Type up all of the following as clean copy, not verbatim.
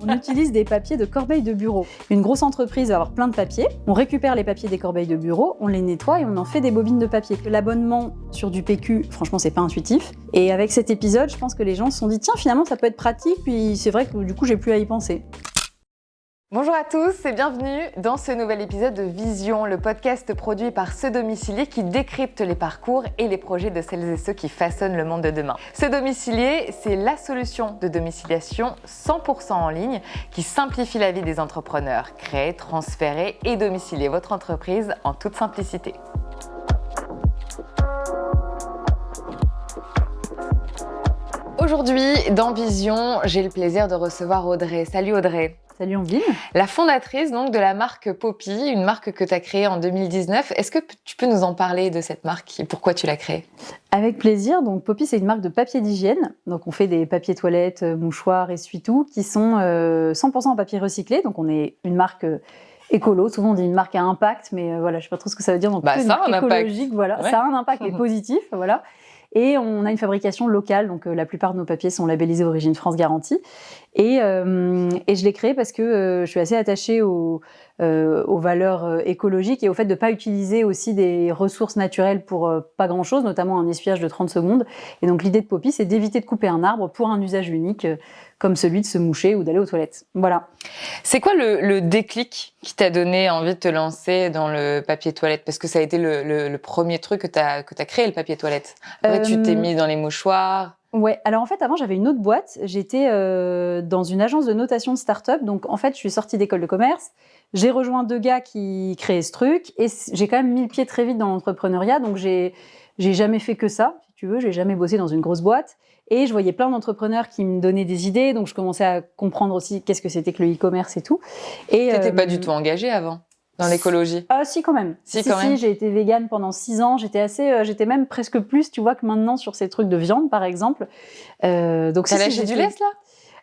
on utilise des papiers de corbeille de bureau. Une grosse entreprise va avoir plein de papiers. On récupère les papiers des corbeilles de bureau, on les nettoie et on en fait des bobines de papier. L'abonnement sur du PQ, franchement, c'est pas intuitif. Et avec cet épisode, je pense que les gens se sont dit, tiens, finalement, ça peut être pratique. Puis c'est vrai que du coup, j'ai plus à y penser. Bonjour à tous et bienvenue dans ce nouvel épisode de Vision, le podcast produit par Ce Domicilié qui décrypte les parcours et les projets de celles et ceux qui façonnent le monde de demain. Ce Domicilié, c'est la solution de domiciliation 100% en ligne qui simplifie la vie des entrepreneurs. Créer, transférer et domicilier votre entreprise en toute simplicité. Aujourd'hui, dans Vision, j'ai le plaisir de recevoir Audrey. Salut Audrey. Salut Ambline. La fondatrice donc de la marque Poppy, une marque que tu as créée en 2019. Est-ce que tu peux nous en parler de cette marque et pourquoi tu l'as créée ? Avec plaisir. Donc Poppy, c'est une marque de papier d'hygiène. Donc on fait des papiers toilettes, mouchoirs, essuie-tout qui sont 100% en papier recyclé. Donc on est une marque écolo. Souvent on dit une marque à impact, mais voilà, je sais pas trop ce que ça veut dire. Donc ça a un écologique, impact. voilà, Ouais. ça a un impact mais positif, voilà. Et on a une fabrication locale, donc la plupart de nos papiers sont labellisés Origine France Garantie. Et je l'ai créé parce que je suis assez attachée aux valeurs écologiques et au fait de ne pas utiliser aussi des ressources naturelles pour pas grand-chose, notamment un essuyage de 30 secondes. Et donc l'idée de Poppy, c'est d'éviter de couper un arbre pour un usage unique, comme celui de se moucher ou d'aller aux toilettes. Voilà. C'est quoi le déclic qui t'a donné envie de te lancer dans le papier toilette ? Parce que ça a été le premier truc que t'as créé, le papier toilette. Après, tu t'es mis dans les mouchoirs. Ouais, alors en fait, avant, j'avais une autre boîte. J'étais dans une agence de notation de start-up. Donc, en fait, je suis sortie d'école de commerce. J'ai rejoint deux gars qui créaient ce truc. Et j'ai quand même mis le pied très vite dans l'entrepreneuriat. Donc, j'ai jamais fait que ça, si tu veux. J'ai jamais bossé dans une grosse boîte. Et je voyais plein d'entrepreneurs qui me donnaient des idées. Donc, je commençais à comprendre aussi qu'est-ce que c'était que le e-commerce et tout. Et t'étais pas du tout engagée avant dans l'écologie ? Si, quand même. Si, quand même. J'ai été végane pendant 6 ans. J'étais même presque plus, tu vois, que maintenant sur ces trucs de viande, par exemple. Donc, t'as lâché du lest, là ?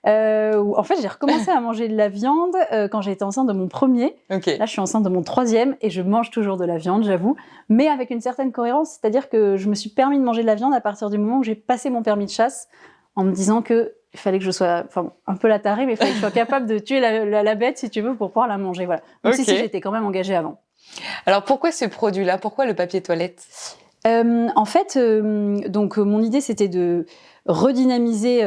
En fait, j'ai recommencé à manger de la viande quand j'ai été enceinte de mon premier. Okay. Là, je suis enceinte de mon troisième et je mange toujours de la viande, j'avoue. Mais avec une certaine cohérence, c'est-à-dire que je me suis permis de manger de la viande à partir du moment où j'ai passé mon permis de chasse en me disant que il fallait que je sois, un peu la tarée, mais il fallait que je sois capable de tuer la bête, si tu veux, pour pouvoir la manger. Voilà. Donc Okay. si, j'étais quand même engagée avant. Alors, pourquoi ce produit-là ? Pourquoi le papier toilette ? En fait, donc mon idée, c'était de redynamiser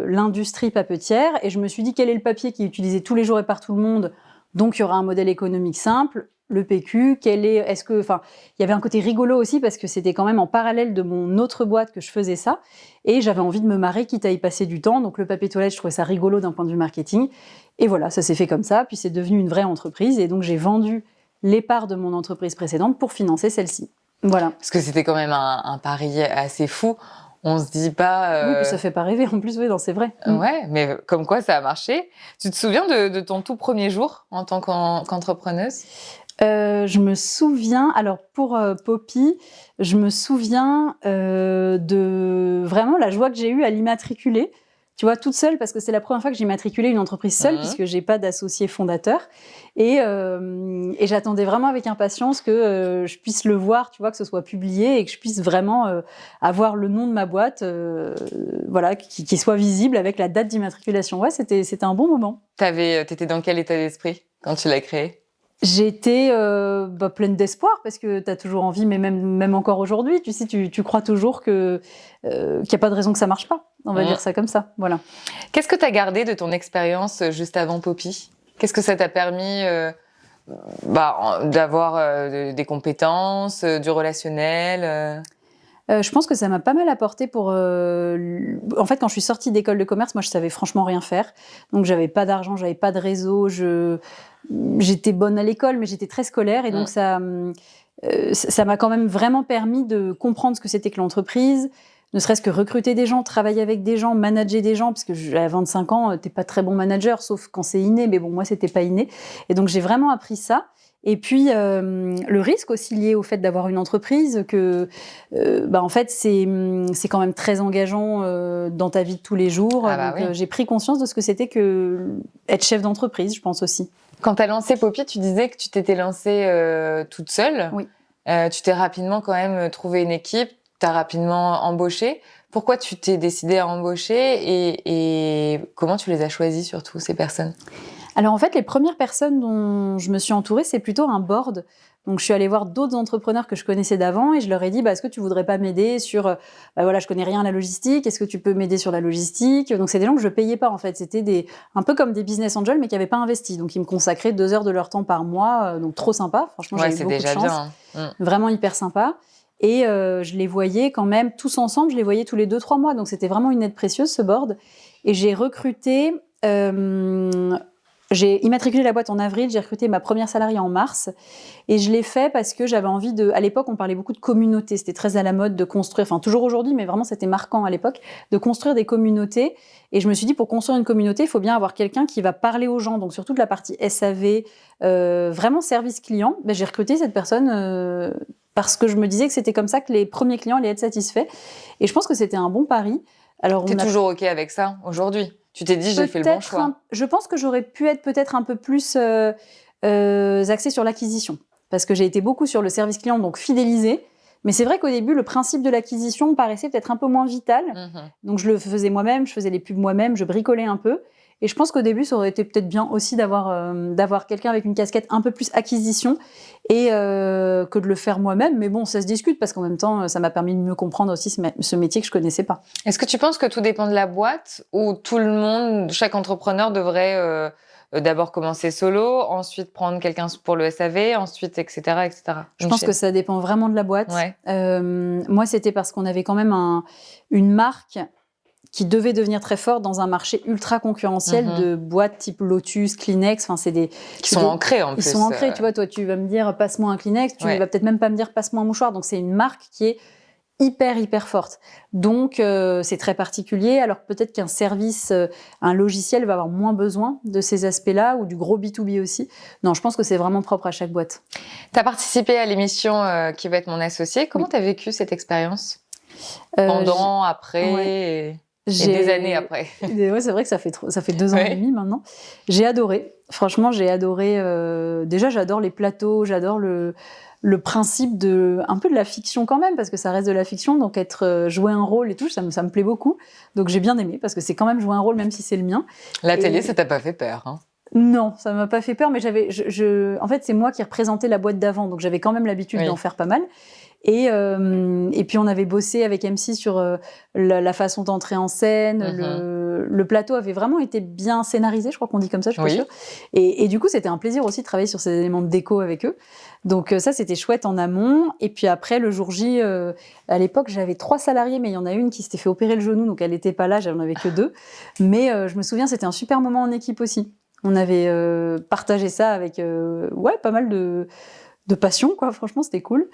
l'industrie papetière. Et je me suis dit, quel est le papier qui est utilisé tous les jours et par tout le monde ? Donc, il y aura un modèle économique simple. Le PQ, il y avait un côté rigolo aussi parce que c'était quand même en parallèle de mon autre boîte que je faisais ça et j'avais envie de me marrer quitte à y passer du temps. Donc le papier toilette, je trouvais ça rigolo d'un point de vue marketing et voilà, ça s'est fait comme ça. Puis c'est devenu une vraie entreprise et donc j'ai vendu les parts de mon entreprise précédente pour financer celle-ci. Voilà. Parce que c'était quand même un pari assez fou. On se dit pas. Oui, puis ça fait pas rêver en plus, oui, non, c'est vrai. Ouais, mais comme quoi ça a marché. Tu te souviens de ton tout premier jour en tant qu'entrepreneuse ? Je me souviens, alors pour Poppy, je me souviens de vraiment la joie que j'ai eue à l'immatriculer, tu vois, toute seule, parce que c'est la première fois que j'ai immatriculé une entreprise seule, puisque j'ai pas d'associé fondateur. Et j'attendais vraiment avec impatience que je puisse le voir, tu vois, que ce soit publié et que je puisse vraiment avoir le nom de ma boîte, voilà, qui soit visible avec la date d'immatriculation. Ouais, c'était un bon moment. T'étais dans quel état d'esprit quand tu l'as créé ? J'étais pleine d'espoir parce que tu as toujours envie, mais même encore aujourd'hui, tu sais, tu crois toujours qu'il n'y a pas de raison que ça marche pas. On va dire ça comme ça, voilà. Qu'est-ce que tu as gardé de ton expérience juste avant Poppy ? Qu'est-ce que ça t'a permis d'avoir des compétences, du relationnel Je pense que ça m'a pas mal apporté pour... En fait, quand je suis sortie d'école de commerce, moi, je savais franchement rien faire. Donc, j'avais pas d'argent, j'avais pas de réseau. J'étais bonne à l'école, mais j'étais très scolaire. Et donc, ça m'a quand même vraiment permis de comprendre ce que c'était que l'entreprise, ne serait-ce que recruter des gens, travailler avec des gens, manager des gens, parce que à 25 ans, t'es pas très bon manager, sauf quand c'est inné. Mais bon, moi, c'était pas inné. Et donc, j'ai vraiment appris ça. Et puis, le risque aussi lié au fait d'avoir une entreprise, que en fait, c'est quand même très engageant dans ta vie de tous les jours. J'ai pris conscience de ce que c'était que être chef d'entreprise, je pense aussi. Quand tu as lancé Poppy, tu disais que tu t'étais lancée toute seule. Oui. Tu t'es rapidement quand même trouvé une équipe, tu as rapidement embauché. Pourquoi tu t'es décidée à embaucher et comment tu les as choisis surtout, ces personnes? Alors en fait, les premières personnes dont je me suis entourée, c'est plutôt un board. Donc je suis allée voir d'autres entrepreneurs que je connaissais d'avant et je leur ai dit, est-ce que tu voudrais pas m'aider sur, je connais rien à la logistique, est-ce que tu peux m'aider sur la logistique? Donc c'est des gens que je payais pas en fait, c'était un peu comme des business angels mais qui n'avaient pas investi. Donc ils me consacraient 2 heures de leur temps par mois, donc trop sympa. Franchement, j'ai eu beaucoup de chance. Bien, hein. Vraiment hyper sympa. Et je les voyais quand même tous ensemble, je les voyais tous les 2-3 mois. Donc c'était vraiment une aide précieuse ce board. Et j'ai recruté. J'ai immatriculé la boîte en avril, j'ai recruté ma première salariée en mars et je l'ai fait parce que j'avais envie de... À l'époque, on parlait beaucoup de communauté, c'était très à la mode de construire, enfin toujours aujourd'hui, mais vraiment c'était marquant à l'époque, de construire des communautés. Et je me suis dit, pour construire une communauté, il faut bien avoir quelqu'un qui va parler aux gens, donc surtout de la partie SAV, vraiment service client. J'ai recruté cette personne parce que je me disais que c'était comme ça que les premiers clients allaient être satisfaits. Et je pense que c'était un bon pari. Alors, t'es toujours OK avec ça aujourd'hui? Tu t'es dit, j'ai fait le bon choix. Je pense que j'aurais pu être peut-être un peu plus axée sur l'acquisition. Parce que j'ai été beaucoup sur le service client, donc fidélisée. Mais c'est vrai qu'au début, le principe de l'acquisition me paraissait peut-être un peu moins vital. Donc je le faisais moi-même, je faisais les pubs moi-même, je bricolais un peu. Et je pense qu'au début, ça aurait été peut-être bien aussi d'avoir quelqu'un avec une casquette un peu plus acquisition et que de le faire moi-même. Mais bon, ça se discute parce qu'en même temps, ça m'a permis de mieux comprendre aussi ce métier que je connaissais pas. Est-ce que tu penses que tout dépend de la boîte ou tout le monde, chaque entrepreneur devrait d'abord commencer solo, ensuite prendre quelqu'un pour le SAV, ensuite, etc., etc. Je pense que ça dépend vraiment de la boîte. Ouais. Moi, c'était parce qu'on avait quand même une marque qui devait devenir très forte dans un marché ultra concurrentiel de boîtes type Lotus, Kleenex. Enfin, qui sont ancrés en plus. Ils sont ancrés. Tu vois, toi, tu vas me dire passe-moi un Kleenex, tu vas peut-être même pas me dire passe-moi un mouchoir. Donc, c'est une marque qui est hyper forte. Donc, c'est très particulier. Alors, peut-être qu'un service, un logiciel va avoir moins besoin de ces aspects-là ou du gros B2B aussi. Non, je pense que c'est vraiment propre à chaque boîte. Tu as participé à l'émission Qui va être mon associé. Comment tu as vécu cette expérience? Pendant, après et des années après. Ouais, c'est vrai que ça fait 2 ans et demi maintenant. J'ai adoré. Franchement, j'ai adoré. Déjà, j'adore les plateaux, j'adore le principe un peu de la fiction quand même, parce que ça reste de la fiction, donc jouer un rôle et tout, ça me plaît beaucoup. Donc j'ai bien aimé, parce que c'est quand même jouer un rôle, même si c'est le mien. La télé, ça t'a pas fait peur, hein? Non, ça m'a pas fait peur, mais en fait, c'est moi qui représentais la boîte d'avant, donc j'avais quand même l'habitude d'en faire pas mal. Et puis on avait bossé avec M6 sur la façon d'entrer en scène. Le plateau avait vraiment été bien scénarisé, je crois qu'on dit comme ça, je suis pas sûre. Et du coup, c'était un plaisir aussi de travailler sur ces éléments de déco avec eux. Donc ça, c'était chouette en amont. Et puis après, le jour J, à l'époque, j'avais 3 salariés, mais il y en a une qui s'était fait opérer le genou, donc elle n'était pas là, j'en avais que 2. Mais je me souviens, c'était un super moment en équipe aussi. On avait partagé ça avec pas mal de passion, quoi. Franchement, c'était cool.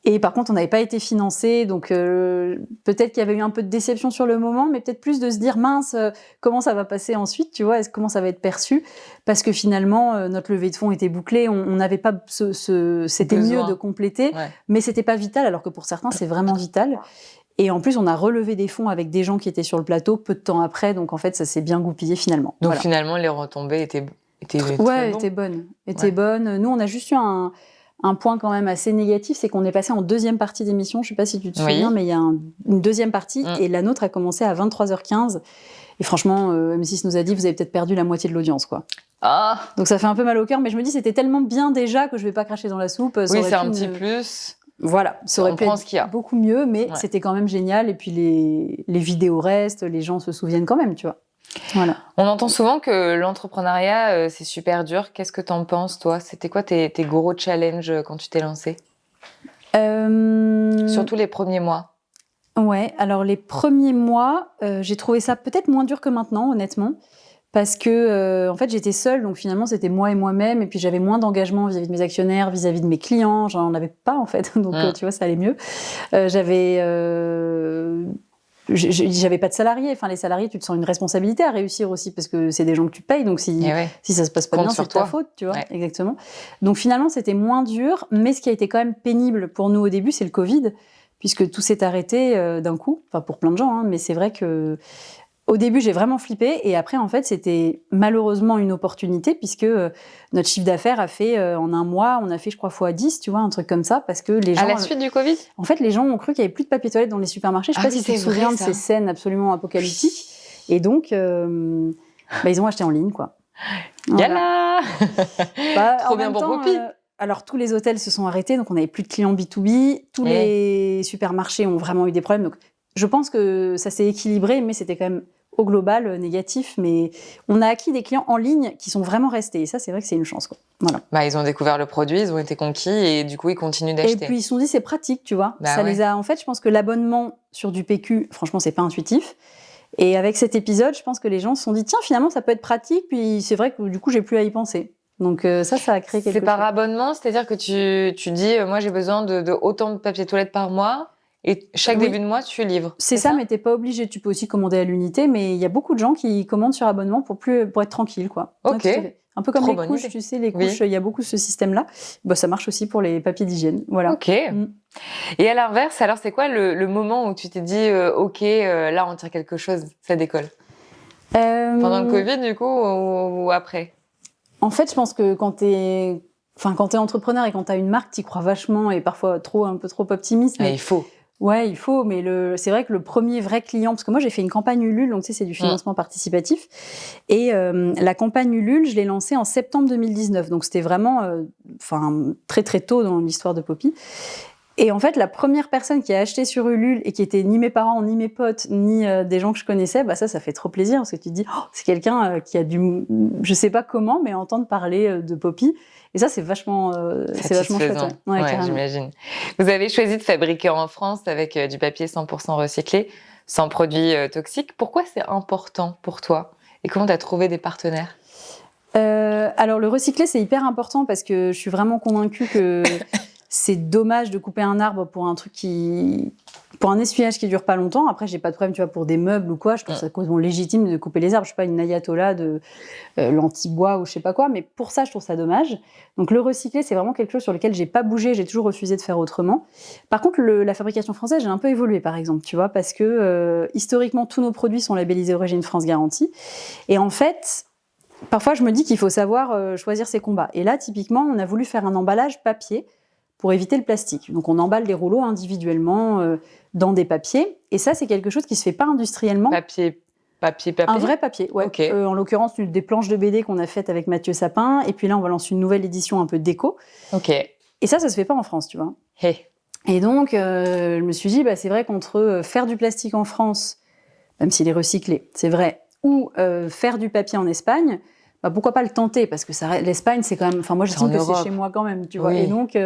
Et par contre, on n'avait pas été financé, donc peut-être qu'il y avait eu un peu de déception sur le moment, mais peut-être plus de se dire, mince, comment ça va passer ensuite, tu vois, comment ça va être perçu, parce que finalement, notre levée de fonds était bouclée, on n'avait pas c'était mieux de compléter, mais c'était pas vital, alors que pour certains, c'est vraiment vital. Et en plus, on a relevé des fonds avec des gens qui étaient sur le plateau peu de temps après, donc en fait, ça s'est bien goupillé finalement. Donc finalement, les retombées étaient bonnes. Bonnes. Nous, on a juste eu un point quand même assez négatif, c'est qu'on est passé en deuxième partie d'émission. Je sais pas si tu te souviens, mais il y a une deuxième partie et la nôtre a commencé à 23h15. Et franchement, M6 nous a dit, vous avez peut-être perdu la moitié de l'audience, quoi. Ah. Donc ça fait un peu mal au cœur, mais je me dis, c'était tellement bien déjà que je vais pas cracher dans la soupe. Oui, c'est un petit plus. Voilà, ça aurait pu être beaucoup mieux, mais c'était quand même génial. Et puis les vidéos restent, les gens se souviennent quand même, tu vois. Voilà. On entend souvent que l'entrepreneuriat, c'est super dur. Qu'est-ce que t'en penses, toi? C'était quoi tes gros challenges quand tu t'es lancée? Surtout les premiers mois. Ouais, alors les premiers mois, j'ai trouvé ça peut-être moins dur que maintenant, honnêtement. Parce que, en fait, j'étais seule, donc finalement, c'était moi et moi-même. Et puis, j'avais moins d'engagement vis-à-vis de mes actionnaires, vis-à-vis de mes clients. J'en avais pas, en fait. Donc, tu vois, ça allait mieux. J'avais pas de salariés. Enfin, les salariés, tu te sens une responsabilité à réussir aussi parce que c'est des gens que tu payes. Donc, si ça se passe pas bien, c'est de ta faute, tu vois. Exactement. Donc, finalement, c'était moins dur. Mais ce qui a été quand même pénible pour nous au début, c'est le Covid, puisque tout s'est arrêté d'un coup. Enfin, pour plein de gens, hein, mais c'est vrai que Au début, j'ai vraiment flippé et après, en fait, c'était malheureusement une opportunité puisque notre chiffre d'affaires a fait, en un mois, on a fait, je crois, x10, tu vois, un truc comme ça, parce que les gens... À la suite du Covid ? En fait, les gens ont cru qu'il n'y avait plus de papier toilette dans les supermarchés. Je ne sais pas si tu te souviens de ces scènes absolument apocalyptiques. Et donc, ils ont acheté en ligne, quoi. Yalla. Trop bien pour Poppy. Alors, tous les hôtels se sont arrêtés, donc on n'avait plus de clients B2B. Tous les supermarchés ont vraiment eu des problèmes. Donc, je pense que ça s'est équilibré, mais c'était quand même au global négatif. Mais on a acquis des clients en ligne qui sont vraiment restés. Et ça, c'est vrai que c'est une chance, quoi. Voilà. Ils ont découvert le produit, ils ont été conquis et du coup, ils continuent d'acheter. Et puis, ils se sont dit, c'est pratique, tu vois. En fait, je pense que l'abonnement sur du PQ, franchement, c'est pas intuitif. Et avec cet épisode, je pense que les gens se sont dit, tiens, finalement, ça peut être pratique. Puis c'est vrai que du coup, j'ai plus à y penser. Donc ça a créé quelque chose. C'est par abonnement, c'est-à-dire que tu dis, moi, j'ai besoin de autant de papier toilette par mois. Et chaque début de mois, tu livres. C'est ça, mais t'es pas obligé. Tu peux aussi commander à l'unité, mais il y a beaucoup de gens qui commandent sur abonnement pour être tranquille, quoi. Ok. Un peu comme les couches, tu sais, les couches, il y a beaucoup ce système-là. Ça marche aussi pour les papiers d'hygiène. Voilà. Ok. Et à l'inverse, alors c'est quoi le moment où tu t'es dit, ok, là on tire quelque chose, ça décolle Pendant le Covid, du coup, ou après? En fait, je pense que quand t'es entrepreneur et quand t'as une marque, t'y crois vachement et parfois un peu trop optimiste. Mais il faut. Ouais, il faut, mais c'est vrai que le premier vrai client, parce que moi j'ai fait une campagne Ulule, donc tu sais, c'est du financement participatif, et la campagne Ulule, je l'ai lancée en septembre 2019, donc c'était vraiment très très tôt dans l'histoire de Poppy. Et en fait, la première personne qui a acheté sur Ulule et qui était ni mes parents, ni mes potes, ni des gens que je connaissais, ça fait trop plaisir parce que tu te dis, c'est quelqu'un qui a dû, je sais pas comment, mais entendre parler de Poppy. Et ça, c'est vachement chouette. Ouais, j'imagine. Vous avez choisi de fabriquer en France avec du papier 100% recyclé, sans produits toxiques. Pourquoi c'est important pour toi? Et comment tu as trouvé des partenaires? Alors, le recyclé, c'est hyper important parce que je suis vraiment convaincue que c'est dommage de couper un arbre pour pour un essuyage qui dure pas longtemps. Après, j'ai pas de problème, tu vois, pour des meubles ou quoi. Je trouve ça complètement légitime de couper les arbres. Je suis pas une ayatollah de l'anti-bois ou je sais pas quoi, mais pour ça, je trouve ça dommage. Donc, le recyclé, c'est vraiment quelque chose sur lequel j'ai pas bougé. J'ai toujours refusé de faire autrement. Par contre, la fabrication française, j'ai un peu évolué, par exemple, tu vois, parce que historiquement, tous nos produits sont labellisés Origine France Garantie. Et en fait, parfois, je me dis qu'il faut savoir choisir ses combats. Et là, typiquement, on a voulu faire un emballage papier pour éviter le plastique. Donc, on emballe des rouleaux individuellement dans des papiers. Et ça, c'est quelque chose qui se fait pas industriellement. Papier. Un vrai papier, ouais. Okay. En l'occurrence, des planches de BD qu'on a faites avec Mathieu Sapin. Et puis là, on va lancer une nouvelle édition un peu déco. Ok. Et ça se fait pas en France, tu vois. Hey. Et donc, je me suis dit, c'est vrai qu'entre faire du plastique en France, même s'il est recyclé, c'est vrai, ou faire du papier en Espagne, pourquoi pas le tenter, parce que l'Espagne, c'est quand même... Enfin, moi, j'estime que c'est chez moi quand même, tu vois. Oui. Et donc,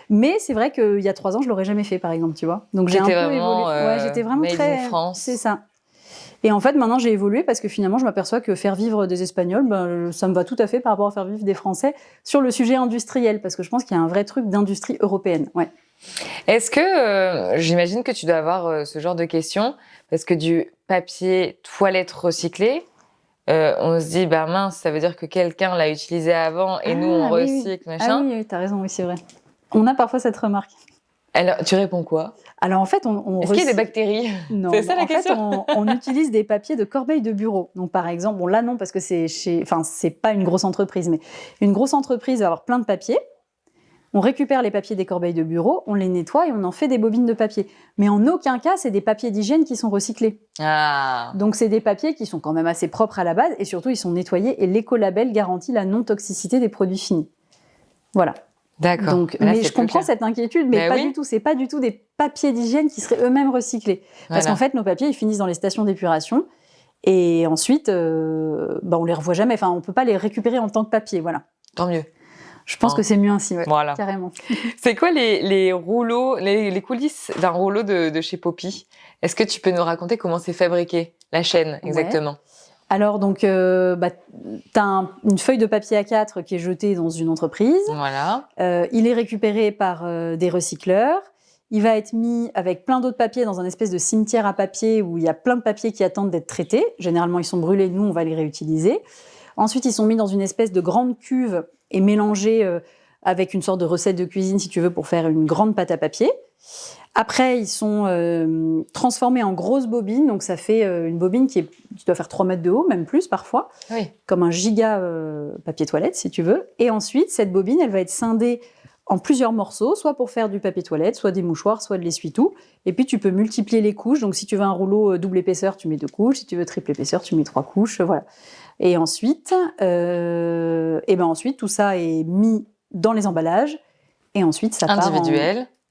mais c'est vrai qu'il y a 3 ans, je l'aurais jamais fait, par exemple, tu vois. Donc, j'ai un peu évolué. Ouais, j'étais vraiment made très... in France. C'est ça. Et en fait, maintenant, j'ai évolué parce que finalement, je m'aperçois que faire vivre des Espagnols, ça me va tout à fait par rapport à faire vivre des Français sur le sujet industriel, parce que je pense qu'il y a un vrai truc d'industrie européenne. Ouais. Est-ce que, j'imagine que tu dois avoir ce genre de questions, parce que du papier toilette recyclé, on se dit, mince, ça veut dire que quelqu'un l'a utilisé avant et nous, on recycle, machin. Ah oui, t'as raison, oui, c'est vrai. On a parfois cette remarque. Alors, tu réponds quoi? Alors, en fait, Est-ce qu'il y a des bactéries? Non. C'est ça la question? En fait, on utilise des papiers de corbeille de bureau. Donc, par exemple, là, non, parce que c'est pas une grosse entreprise, mais une grosse entreprise va avoir plein de papiers. On récupère les papiers des corbeilles de bureau, on les nettoie et on en fait des bobines de papier. Mais en aucun cas, c'est des papiers d'hygiène qui sont recyclés. Ah. Donc, c'est des papiers qui sont quand même assez propres à la base et surtout, ils sont nettoyés et l'écolabel garantit la non-toxicité des produits finis. Voilà. D'accord. Donc, mais je comprends cette inquiétude, mais pas du tout. C'est pas du tout des papiers d'hygiène qui seraient eux-mêmes recyclés. Parce qu'en fait, nos papiers, ils finissent dans les stations d'épuration et ensuite, on les revoit jamais. Enfin, on peut pas les récupérer en tant que papier, voilà. Tant mieux. Je pense que c'est mieux ainsi, ouais, voilà. Carrément. C'est quoi les rouleaux, les coulisses d'un rouleau de chez Poppy? Est-ce que tu peux nous raconter comment c'est fabriqué, la chaîne, exactement? Ouais. Alors, donc, tu as une feuille de papier A4 qui est jetée dans une entreprise. Voilà. Il est récupéré par des recycleurs. Il va être mis avec plein d'autres papiers dans un espèce de cimetière à papier où il y a plein de papiers qui attendent d'être traités. Généralement, ils sont brûlés, nous, on va les réutiliser. Ensuite, ils sont mis dans une espèce de grande cuve et mélangés avec une sorte de recette de cuisine, si tu veux, pour faire une grande pâte à papier. Après, ils sont transformés en grosses bobines. Donc, ça fait une bobine qui doit faire 3 mètres de haut, même plus parfois. Oui. Comme un giga papier toilette, si tu veux. Et ensuite, cette bobine, elle va être scindée en plusieurs morceaux, soit pour faire du papier toilette, soit des mouchoirs, soit de l'essuie-tout. Et puis, tu peux multiplier les couches. Donc, si tu veux un rouleau double épaisseur, tu mets 2 couches. Si tu veux triple épaisseur, tu mets 3 couches. Voilà. Et ensuite, tout ça est mis dans les emballages. Et ensuite, ça part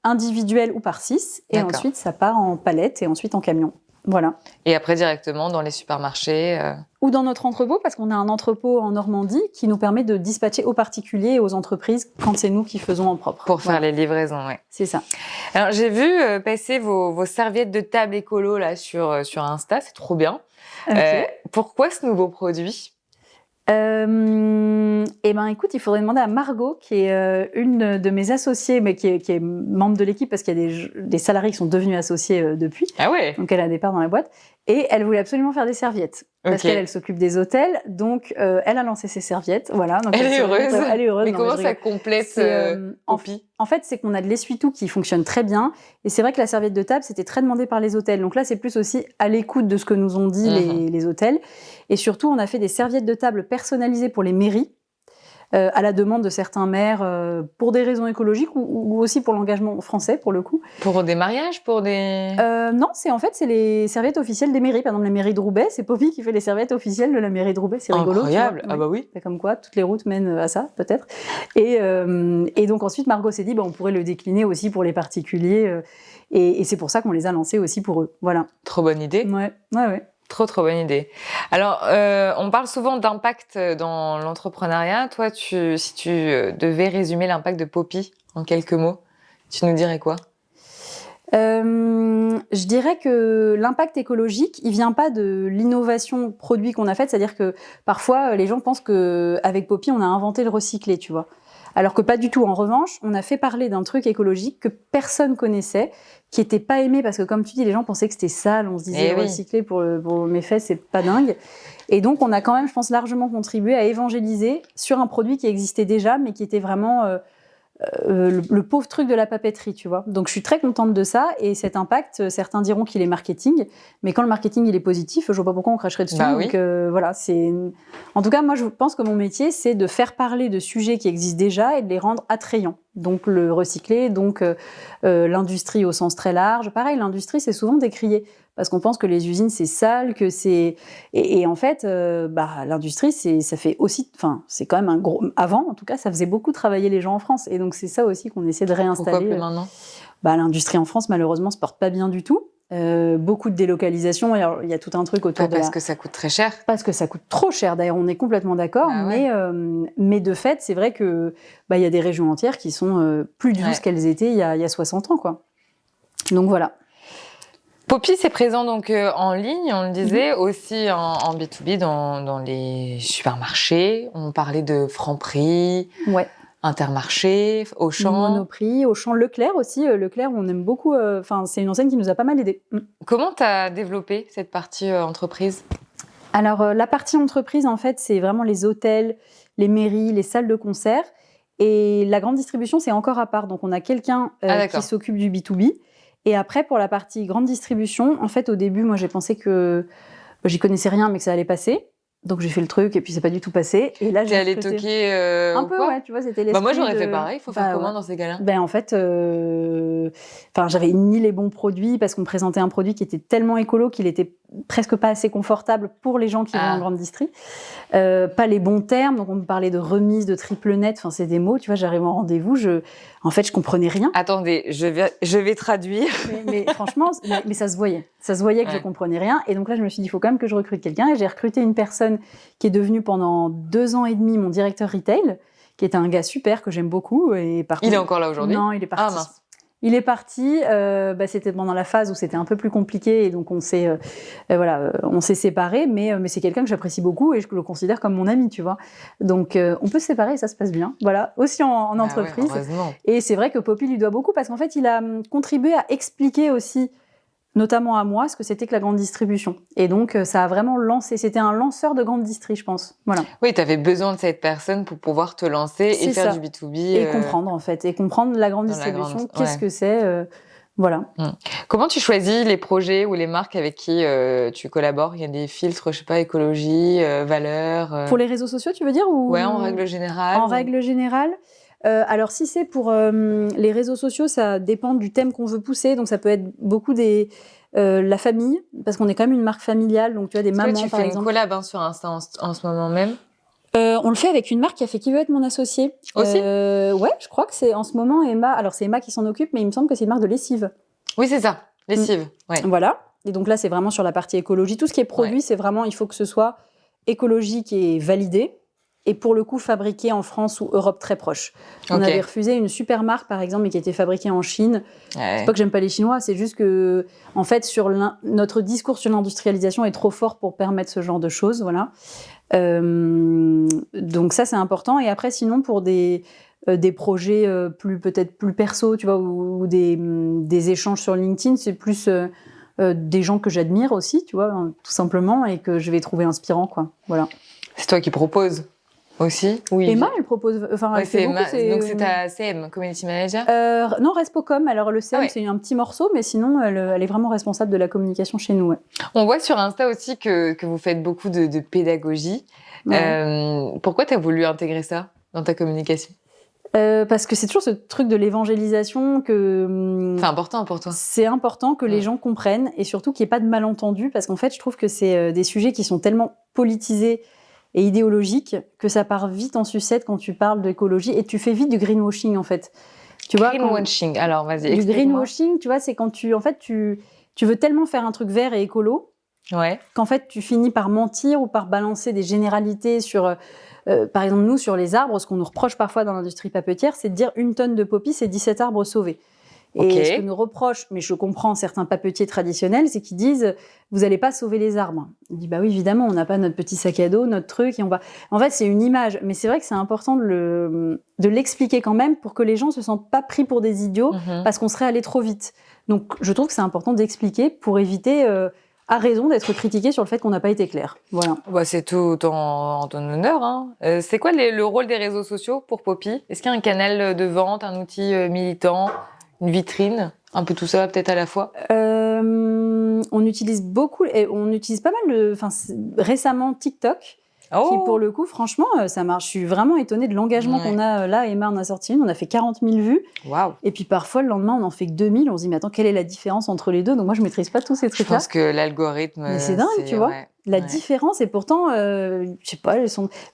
individuel ou par 6. Et ensuite, ça part en palette et ensuite en camion. Voilà. Et après, directement dans les supermarchés Ou dans notre entrepôt, parce qu'on a un entrepôt en Normandie qui nous permet de dispatcher aux particuliers et aux entreprises quand c'est nous qui faisons en propre. Pour faire les livraisons, oui. C'est ça. Alors, j'ai vu passer vos serviettes de table écolo là, sur Insta, c'est trop bien. Okay. Pourquoi ce nouveau produit ? Écoute, il faudrait demander à Margot, qui est une de mes associées, mais qui est membre de l'équipe, parce qu'il y a des salariés qui sont devenus associés depuis. Ah ouais. Donc, elle a des parts dans la boîte. Et elle voulait absolument faire des serviettes. Parce qu'elle s'occupe des hôtels. Donc, elle a lancé ses serviettes. Voilà. Donc, elle est heureuse. Elle est heureuse. Mais comment ça complète Poppy ? En fait, c'est qu'on a de l'essuie-tout qui fonctionne très bien. Et c'est vrai que la serviette de table, c'était très demandé par les hôtels. Donc là, c'est plus aussi à l'écoute de ce que nous ont dit les hôtels. Et surtout, on a fait des serviettes de table personnalisées pour les mairies. À la demande de certains maires pour des raisons écologiques ou aussi pour l'engagement français, pour le coup. Pour des mariages, pour des... Non, c'est les serviettes officielles des mairies. Par exemple, la mairie de Roubaix, c'est Poppy qui fait les serviettes officielles de la mairie de Roubaix. C'est rigolo. Incroyable. Ah bah oui. C'est comme quoi, toutes les routes mènent à ça, peut-être. Et donc ensuite, Margot s'est dit, on pourrait le décliner aussi pour les particuliers. Et c'est pour ça qu'on les a lancés aussi pour eux. Voilà. Trop bonne idée. Ouais. Trop bonne idée. Alors, on parle souvent d'impact dans l'entrepreneuriat. Toi, si tu devais résumer l'impact de Poppy en quelques mots, tu nous dirais quoi ? Je dirais que l'impact écologique, il vient pas de l'innovation produit qu'on a faite. C'est-à-dire que parfois, les gens pensent qu'avec Poppy, on a inventé le recyclé, tu vois. Alors que pas du tout. En revanche, on a fait parler d'un truc écologique que personne connaissait, qui était pas aimé parce que, comme tu dis, les gens pensaient que c'était sale. On se disait recycler pour mes fesses, c'est pas dingue. Et donc, on a quand même, je pense, largement contribué à évangéliser sur un produit qui existait déjà, mais qui était vraiment le pauvre truc de la papeterie, tu vois. Donc, je suis très contente de ça. Et cet impact, certains diront qu'il est marketing, mais quand le marketing il est positif, je vois pas pourquoi on cracherait dessus. Bah oui. Donc, voilà, en tout cas, moi, je pense que mon métier, c'est de faire parler de sujets qui existent déjà et de les rendre attrayants. Donc, le recycler, donc l'industrie au sens très large. Pareil, l'industrie, c'est souvent décrié. Parce qu'on pense que les usines, c'est sale, que c'est... Et en fait, l'industrie, ça fait aussi... Enfin, c'est quand même un gros... Avant, en tout cas, ça faisait beaucoup travailler les gens en France. Et donc, c'est ça aussi qu'on essaie de réinstaller. Pourquoi plus maintenant ? L'industrie en France, malheureusement, se porte pas bien du tout. Beaucoup de délocalisation. Alors, il y a tout un truc autour parce que ça coûte très cher. Parce que ça coûte trop cher. D'ailleurs, on est complètement d'accord. Mais de fait, c'est vrai que il y a des régions entières qui sont plus du tout ce qu'elles étaient il y a 60 ans, quoi. Donc, voilà. Poppy, c'est présent donc en ligne, on le disait, aussi en B2B dans les supermarchés. On parlait de Franprix, Intermarché, Auchan. Monoprix, Auchan, Leclerc aussi. Leclerc, on aime beaucoup. C'est une enseigne qui nous a pas mal aidés. Comment tu as développé cette partie entreprise ? Alors, la partie entreprise, en fait, c'est vraiment les hôtels, les mairies, les salles de concert. Et la grande distribution, c'est encore à part. Donc, on a quelqu'un qui s'occupe du B2B. Et après, pour la partie grande distribution, en fait, au début, moi, j'ai pensé que j'y connaissais rien, mais que ça allait passer. Donc, j'ai fait le truc et puis c'est pas du tout passé. Et là, j'ai allé toquer un peu, tu vois, c'était l'esprit. Moi, j'aurais fait pareil. Il faut faire comment dans ces cas-là ? En fait, j'avais ni les bons produits parce qu'on présentait un produit qui était tellement écolo qu'il était presque pas assez confortable pour les gens qui vont en grande distri. Pas les bons termes. Donc, on me parlait de remise, de triple net. Enfin, c'est des mots. Tu vois, j'arrive en rendez-vous. En fait, je comprenais rien. Attendez, je vais traduire. Mais franchement, mais ça se voyait. Ça se voyait que je comprenais rien. Et donc là, je me suis dit, il faut quand même que je recrute quelqu'un. Et j'ai recruté une personne qui est devenue pendant 2 ans et demi mon directeur retail, qui était un gars super que j'aime beaucoup. Et par contre, il est encore là aujourd'hui ? Non, il est parti. Ah mince. Il est parti. C'était pendant la phase où c'était un peu plus compliqué et donc on s'est séparés. Mais c'est quelqu'un que j'apprécie beaucoup et je le considère comme mon ami, tu vois. Donc on peut se séparer et ça se passe bien. Voilà, aussi en entreprise. Ouais, et c'est vrai que Poppy lui doit beaucoup parce qu'en fait il a contribué à expliquer aussi notamment à moi, ce que c'était que la grande distribution. Et donc, ça a vraiment lancé. C'était un lanceur de grande distri, je pense. Voilà. Oui, tu avais besoin de cette personne pour pouvoir te lancer et faire du B2B. Et comprendre, en fait. Et comprendre la grande distribution, qu'est-ce que c'est. Voilà. Comment tu choisis les projets ou les marques avec qui tu collabores? Il y a des filtres, je sais pas, écologie, valeurs. Pour les réseaux sociaux, tu veux dire ou... Ouais, en règle générale. En règle générale. Alors, si c'est pour les réseaux sociaux, ça dépend du thème qu'on veut pousser. Donc, ça peut être beaucoup la famille, parce qu'on est quand même une marque familiale. Donc, tu vois, des mamans, par exemple. Tu fais une collab sur Insta en ce moment même? On le fait avec une marque qui veut être mon associé. Aussi ouais, je crois que c'est en ce moment Emma. Alors, c'est Emma qui s'en occupe, mais il me semble que c'est une marque de lessive. Oui, c'est ça, lessive. Ouais. Voilà. Et donc là, c'est vraiment sur la partie écologie. Tout ce qui est produit, c'est vraiment, il faut que ce soit écologique et validé. Et pour le coup, fabriqué en France ou Europe très proche. On avait refusé une super marque, par exemple, mais qui était fabriquée en Chine. Ouais. C'est pas que j'aime pas les Chinois, c'est juste que, en fait, notre discours sur l'industrialisation est trop fort pour permettre ce genre de choses. Voilà. Donc ça, c'est important. Et après, sinon, pour des projets peut-être plus perso, tu vois, ou des échanges sur LinkedIn, c'est plus des gens que j'admire aussi, tu vois, tout simplement, et que je vais trouver inspirants, quoi. Voilà. C'est toi qui proposes aussi? Oui. Emma, elle propose. Enfin, ouais, c'est Emma. Donc c'est ta CM, Community Manager? Non, Respocom. Alors le CM, c'est un petit morceau, mais sinon, elle est vraiment responsable de la communication chez nous. Ouais. On voit sur Insta aussi que vous faites beaucoup de pédagogie. Ouais. Pourquoi tu as voulu intégrer ça dans ta communication? Parce que c'est toujours ce truc de l'évangélisation que... C'est important pour toi. C'est important que les gens comprennent et surtout qu'il n'y ait pas de malentendus, parce qu'en fait, je trouve que c'est des sujets qui sont tellement politisés et idéologique, que ça part vite en sucette quand tu parles d'écologie, et tu fais vite du greenwashing, en fait. Tu vois, greenwashing, alors vas-y, explique-moi. Du greenwashing, tu vois, c'est quand tu veux tellement faire un truc vert et écolo, qu'en fait, tu finis par mentir ou par balancer des généralités sur... par exemple, nous, sur les arbres, ce qu'on nous reproche parfois dans l'industrie papetière, c'est de dire 1 tonne de poppy, c'est 17 arbres sauvés. Et ce que nous reprochent, mais je comprends certains papetiers traditionnels, c'est qu'ils disent « vous n'allez pas sauver les arbres ». On dit « bah oui, évidemment, on n'a pas notre petit sac à dos, notre truc, et on va… » En fait, c'est une image, mais c'est vrai que c'est important de l'expliquer quand même pour que les gens ne se sentent pas pris pour des idiots parce qu'on serait allé trop vite. Donc, je trouve que c'est important d'expliquer pour éviter… à raison d'être critiqué sur le fait qu'on n'a pas été clair. Voilà. Bah, c'est tout en ton honneur. Hein. C'est quoi le rôle des réseaux sociaux pour Poppy? Est-ce qu'il y a un canal de vente, un outil militant, une vitrine, un peu tout ça peut-être à la fois? On utilise beaucoup, et on utilise pas mal récemment TikTok, qui pour le coup, franchement, ça marche. Je suis vraiment étonnée de l'engagement qu'on a là. Emma en a sorti une, on a fait 40 000 vues. Wow. Et puis parfois, le lendemain, on en fait que 2000. On se dit, mais attends, quelle est la différence entre les deux? Donc moi, je maîtrise pas tous ces trucs-là. Je pense que l'algorithme... Mais c'est dingue, tu vois. La différence, et pourtant, je sais pas,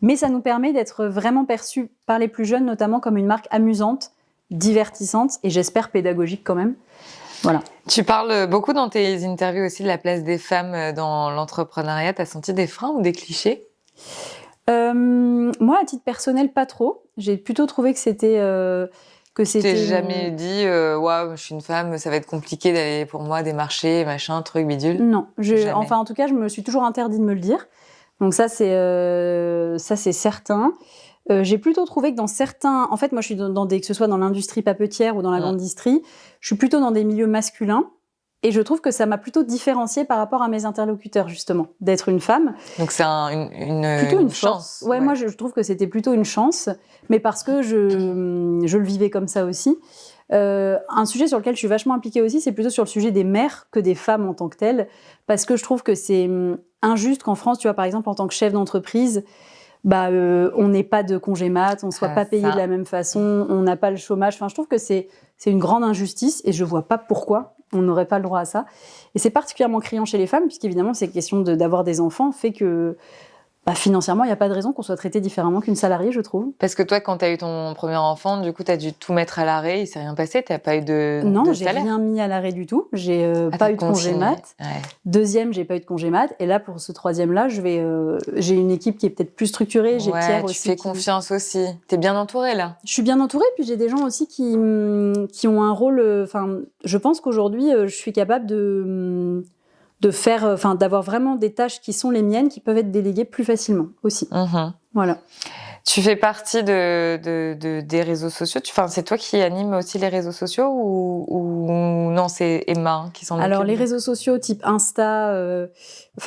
mais ça nous permet d'être vraiment perçus par les plus jeunes, notamment comme une marque amusante, divertissante et j'espère pédagogique quand même. Voilà. Tu parles beaucoup dans tes interviews aussi de la place des femmes dans l'entrepreneuriat. T'as senti des freins ou des clichés? Moi, à titre personnel, pas trop. J'ai plutôt trouvé que c'était... Tu t'es jamais dit waouh, je suis une femme, ça va être compliqué d'aller pour moi des marchés, machin, truc, bidule? Non. Enfin, en tout cas, je me suis toujours interdit de me le dire. Donc ça, c'est certain. J'ai plutôt trouvé que dans certains... En fait, moi, je suis que ce soit dans l'industrie papetière ou dans la grande distrie, je suis plutôt dans des milieux masculins. Et je trouve que ça m'a plutôt différenciée par rapport à mes interlocuteurs, justement, d'être une femme. Donc c'est plutôt une chance. Ouais, moi, je trouve que c'était plutôt une chance, mais parce que je le vivais comme ça aussi. Un sujet sur lequel je suis vachement impliquée aussi, c'est plutôt sur le sujet des mères que des femmes en tant que telles, parce que je trouve que c'est injuste qu'en France, tu vois, par exemple, en tant que chef d'entreprise, on n'ait pas de congé mat, on ne soit pas payé de la même façon, on n'a pas le chômage. Enfin, je trouve que c'est une grande injustice et je ne vois pas pourquoi on n'aurait pas le droit à ça. Et c'est particulièrement criant chez les femmes, puisqu'évidemment, ces questions d'avoir des enfants fait que financièrement, il n'y a pas de raison qu'on soit traité différemment qu'une salariée, je trouve. Parce que toi, quand tu as eu ton premier enfant, du coup, tu as dû tout mettre à l'arrêt, il ne s'est rien passé, tu n'as pas eu de Non, de j'ai salaire? rien mis à l'arrêt du tout. J'ai pas eu de congé mat. Ouais. Deuxième, j'ai pas eu de congé mat. Et là, pour ce troisième-là, j'ai une équipe qui est peut-être plus structurée. J'ai Pierre aussi. Tu fais confiance aussi. Tu es bien entourée, là? Je suis bien entourée, puis j'ai des gens aussi qui ont un rôle... je pense qu'aujourd'hui, je suis capable d'avoir vraiment des tâches qui sont les miennes, qui peuvent être déléguées plus facilement aussi. Voilà. Tu fais partie des réseaux sociaux. C'est toi qui anime aussi les réseaux sociaux ou non, c'est Emma qui s'en occupe? Alors, les réseaux sociaux type Insta,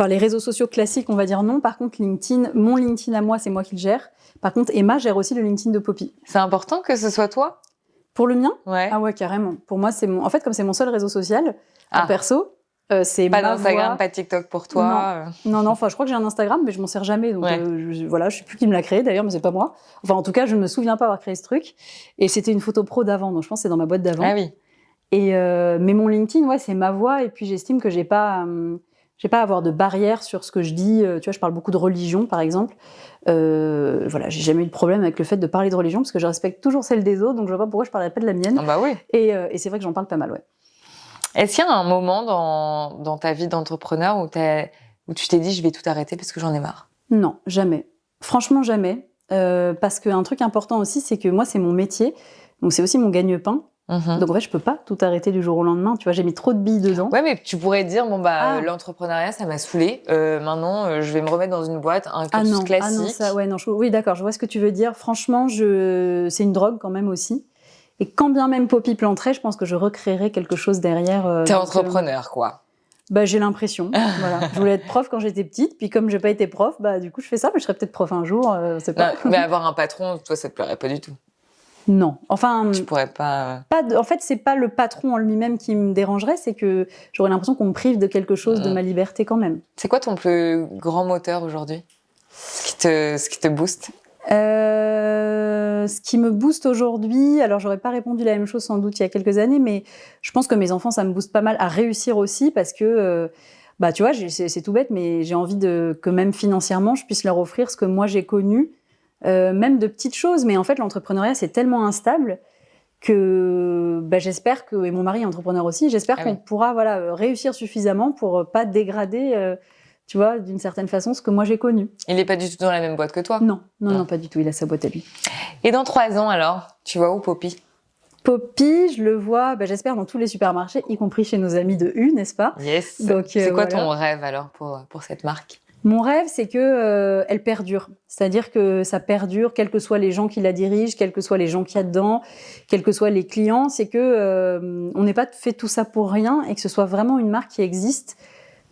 les réseaux sociaux classiques, on va dire non. Par contre, LinkedIn, mon LinkedIn à moi, c'est moi qui le gère. Par contre, Emma gère aussi le LinkedIn de Poppy. C'est important que ce soit toi? Pour le mien? Ouais. Ah ouais, carrément. Pour moi, en fait, comme c'est mon seul réseau social, en perso, c'est pas ma d'Instagram, voix. pas de TikTok pour toi? Non, je crois que j'ai un Instagram, mais je m'en sers jamais. Donc je sais plus qui me l'a créé d'ailleurs, mais c'est pas moi. Enfin, en tout cas, je ne me souviens pas avoir créé ce truc. Et c'était une photo pro d'avant, donc je pense que c'est dans ma boîte d'avant. Ah oui. Mais mon LinkedIn, c'est ma voix. Et puis j'estime que j'ai pas à avoir de barrière sur ce que je dis. Tu vois, je parle beaucoup de religion, par exemple. J'ai jamais eu de problème avec le fait de parler de religion parce que je respecte toujours celle des autres, donc je vois pas pourquoi je parlerais pas de la mienne. Ah bah oui. Et c'est vrai que j'en parle pas mal, ouais. Est-ce qu'il y a un moment dans ta vie d'entrepreneur où tu t'es dit je vais tout arrêter parce que j'en ai marre? Non, jamais. Franchement, jamais. Parce qu'un truc important aussi, c'est que moi, c'est mon métier, donc c'est aussi mon gagne-pain. Donc en fait, je peux pas tout arrêter du jour au lendemain. Tu vois, j'ai mis trop de billes dedans. Ouais, mais tu pourrais dire l'entrepreneuriat, ça m'a saoulée. Maintenant, je vais me remettre dans une boîte, un cursus classique. Oui, d'accord, je vois ce que tu veux dire. Franchement, c'est une drogue quand même aussi. Et quand bien même Poppy planterait, je pense que je recréerais quelque chose derrière. T'es entrepreneur, quoi. J'ai l'impression. Voilà. Je voulais être prof quand j'étais petite, puis comme j'ai pas été prof, du coup je fais ça, mais je serais peut-être prof un jour. C'est pas. Non, mais avoir un patron, toi, ça te plairait pas du tout. Non, enfin. Tu pourrais pas. En fait, c'est pas le patron en lui-même qui me dérangerait, c'est que j'aurais l'impression qu'on me prive de quelque chose de ma liberté quand même. C'est quoi ton plus grand moteur aujourd'hui? Ce qui te booste? Ce qui me booste aujourd'hui, alors j'aurais pas répondu la même chose sans doute il y a quelques années, mais je pense que mes enfants, ça me booste pas mal à réussir aussi parce que, tu vois, c'est tout bête, mais j'ai envie que même financièrement, je puisse leur offrir ce que moi j'ai connu, même de petites choses. Mais en fait, l'entrepreneuriat, c'est tellement instable que j'espère que, et mon mari est entrepreneur aussi, j'espère qu'on pourra réussir suffisamment pour pas dégrader... tu vois, d'une certaine façon, ce que moi j'ai connu. Il n'est pas du tout dans la même boîte que toi? Non, pas du tout. Il a sa boîte à lui. Et dans 3 ans, alors, tu vois où Poppy? Poppy, je le vois, j'espère, dans tous les supermarchés, y compris chez nos amis de U, n'est-ce pas? Yes. Donc, c'est quoi ton rêve alors pour cette marque? Mon rêve, c'est que elle perdure. C'est-à-dire que ça perdure, quels que soient les gens qui la dirigent, quels que soient les gens qu'il y a dedans, quels que soient les clients. C'est que on n'ait pas fait tout ça pour rien et que ce soit vraiment une marque qui existe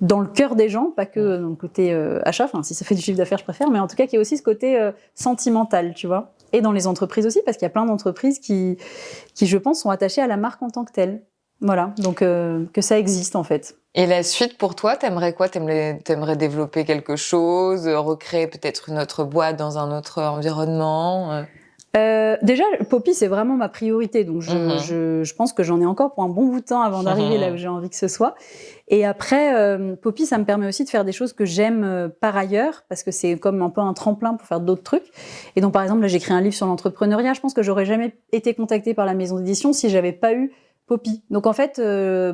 dans le cœur des gens, pas que dans le côté achat, si ça fait du chiffre d'affaires, je préfère, mais en tout cas, qu'il y ait aussi ce côté sentimental, tu vois. Et dans les entreprises aussi, parce qu'il y a plein d'entreprises qui, je pense, sont attachées à la marque en tant que telle. Voilà, donc que ça existe, en fait. Et la suite, pour toi, t'aimerais quoi? T'aimerais développer quelque chose, recréer peut-être une autre boîte dans un autre environnement? Déjà, Poppy, c'est vraiment ma priorité. Donc, je pense que j'en ai encore pour un bon bout de temps avant d'arriver là où j'ai envie que ce soit. Et après, Poppy, ça me permet aussi de faire des choses que j'aime par ailleurs, parce que c'est comme un peu un tremplin pour faire d'autres trucs. Et donc, par exemple, là, j'ai écrit un livre sur l'entrepreneuriat. Je pense que j'aurais jamais été contactée par la maison d'édition si j'avais pas eu Poppy. Donc, en fait,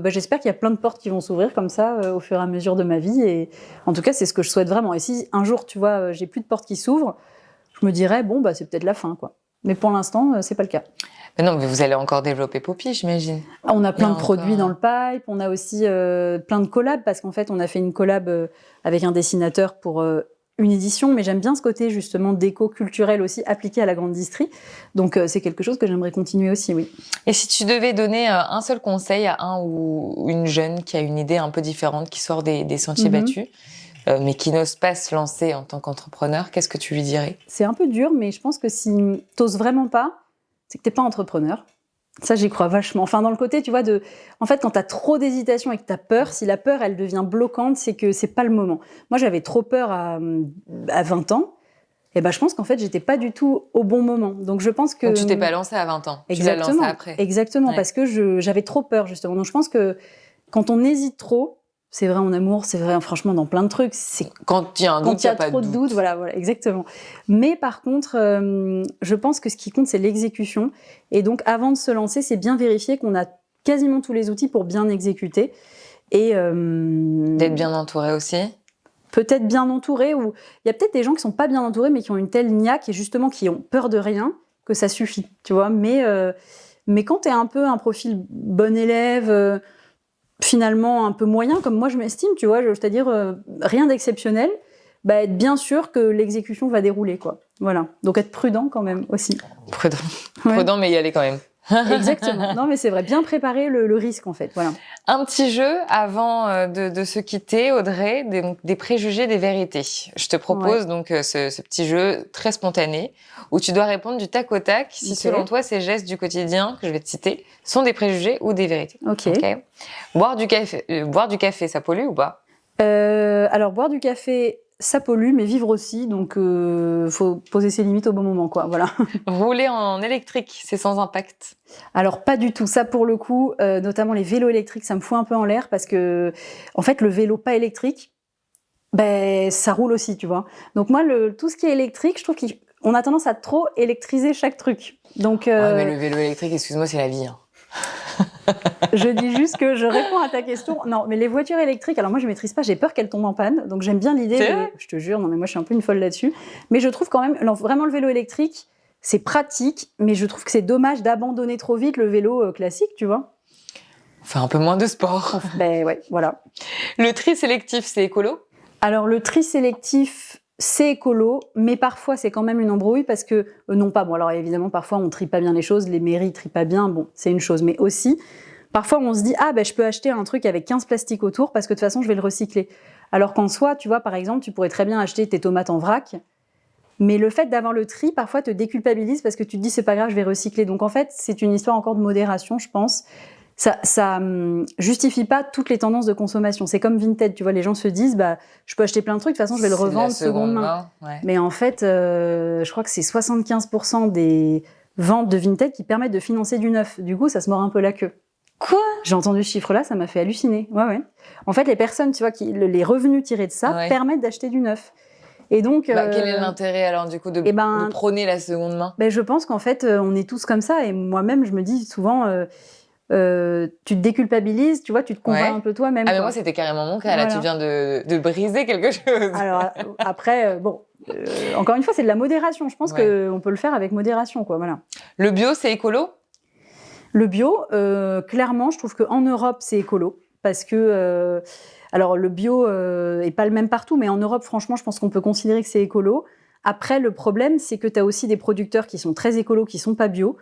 j'espère qu'il y a plein de portes qui vont s'ouvrir comme ça au fur et à mesure de ma vie. Et en tout cas, c'est ce que je souhaite vraiment. Et si un jour, tu vois, j'ai plus de portes qui s'ouvrent, je me dirais, c'est peut-être la fin, quoi. Mais pour l'instant, c'est pas le cas. Mais non, mais vous allez encore développer Poppy, j'imagine. On a plein de produits dans le pipe, on a aussi plein de collabs, parce qu'en fait, on a fait une collab avec un dessinateur pour une édition, mais j'aime bien ce côté justement déco-culturel aussi appliqué à la grande distrie. Donc c'est quelque chose que j'aimerais continuer aussi, oui. Et si tu devais donner un seul conseil à un ou une jeune qui a une idée un peu différente, qui sort des sentiers battus, mais qui n'ose pas se lancer en tant qu'entrepreneur, qu'est-ce que tu lui dirais? C'est un peu dur, mais je pense que si t'oses vraiment pas, c'est que t'es pas entrepreneur. Ça, j'y crois vachement. Enfin, dans le côté, tu vois, en fait, quand t'as trop d'hésitation et que t'as peur, si la peur, elle devient bloquante, c'est que c'est pas le moment. Moi, j'avais trop peur à 20 ans. Et je pense qu'en fait, j'étais pas du tout au bon moment. Donc, je pense que... Donc, tu t'es pas lancée à 20 ans. Exactement. Tu l'as lancée après. Exactement, parce que j'avais trop peur, justement. Donc, je pense que quand on hésite trop, c'est vrai en amour, c'est vrai franchement dans plein de trucs. Quand il y a un doute, il y a trop de doute. Voilà, exactement. Mais par contre, je pense que ce qui compte, c'est l'exécution. Et donc, avant de se lancer, c'est bien vérifier qu'on a quasiment tous les outils pour bien exécuter. Et d'être bien entouré aussi. Peut-être bien entouré, ou il y a peut-être des gens qui sont pas bien entourés, mais qui ont une telle niaque et justement qui ont peur de rien, que ça suffit, tu vois. Mais quand t'es un peu un profil bon élève, finalement un peu moyen, comme moi je m'estime, tu vois, c'est-à-dire rien d'exceptionnel, être bien sûr que l'exécution va dérouler, quoi. Voilà. Donc être prudent quand même aussi. Prudent. Ouais. Prudent, mais y aller quand même. Exactement. Non, mais c'est vrai. Bien préparer le risque, en fait. Voilà. Un petit jeu avant de se quitter, Audrey, des préjugés, des vérités. Je te propose donc ce petit jeu très spontané où tu dois répondre du tac au tac si selon toi ces gestes du quotidien que je vais te citer sont des préjugés ou des vérités. Ok. Boire du café, ça pollue ou pas? Alors boire du café, ça pollue, mais vivre aussi. Donc faut poser ses limites au bon moment, quoi. Voilà. Rouler en électrique, c'est sans impact? Alors pas du tout. Ça pour le coup, notamment les vélos électriques, ça me fout un peu en l'air parce que en fait le vélo pas électrique, ben ça roule aussi, tu vois. Donc moi tout ce qui est électrique, je trouve qu'on a tendance à trop électriser chaque truc. Donc Ouais, mais le vélo électrique, excuse-moi, c'est la vie. Hein. je dis juste que je réponds à ta question. Non, mais les voitures électriques, alors moi je maîtrise pas, j'ai peur qu'elles tombent en panne. Donc j'aime bien l'idée. Je te jure, non mais moi je suis un peu une folle là-dessus. Mais je trouve quand même, vraiment le vélo électrique, c'est pratique, mais je trouve que c'est dommage d'abandonner trop vite le vélo classique, tu vois. Enfin, un peu moins de sport. Ben ouais, voilà. Le tri sélectif, c'est écolo? Alors le tri sélectif, c'est écolo, mais parfois c'est quand même une embrouille parce que, non pas, bon alors évidemment parfois on trie pas bien les choses, les mairies trient pas bien, bon c'est une chose, mais aussi parfois on se dit ah ben je peux acheter un truc avec 15 plastiques autour parce que de toute façon je vais le recycler. Alors qu'en soi, tu vois par exemple, tu pourrais très bien acheter tes tomates en vrac, mais le fait d'avoir le tri parfois te déculpabilise parce que tu te dis c'est pas grave, je vais recycler. Donc en fait c'est une histoire encore de modération, je pense. Ça justifie pas toutes les tendances de consommation. C'est comme Vinted, tu vois, les gens se disent, bah, je peux acheter plein de trucs, de toute façon, je vais le revendre seconde main. Ouais. Mais en fait, je crois que c'est 75% des ventes de Vinted qui permettent de financer du neuf. Du coup, ça se mord un peu la queue. Quoi? J'ai entendu ce chiffre-là, ça m'a fait halluciner. Ouais. En fait, les personnes, tu vois, les revenus tirés de ça permettent d'acheter du neuf. Et donc, quel est l'intérêt alors du coup de prôner la seconde main? Je pense qu'en fait, on est tous comme ça. Et moi-même, je me dis souvent... tu te déculpabilises, tu vois, tu te convaincs un peu toi-même. Ah mais moi c'était carrément mon cas, là tu viens de briser quelque chose. Alors après, encore une fois c'est de la modération, je pense qu'on peut le faire avec modération, quoi, voilà. Le bio c'est écolo? Le bio, clairement je trouve qu'en Europe c'est écolo, parce que, alors le bio est pas le même partout, mais en Europe franchement je pense qu'on peut considérer que c'est écolo. Après le problème c'est que tu as aussi des producteurs qui sont très écolos, qui sont pas bio.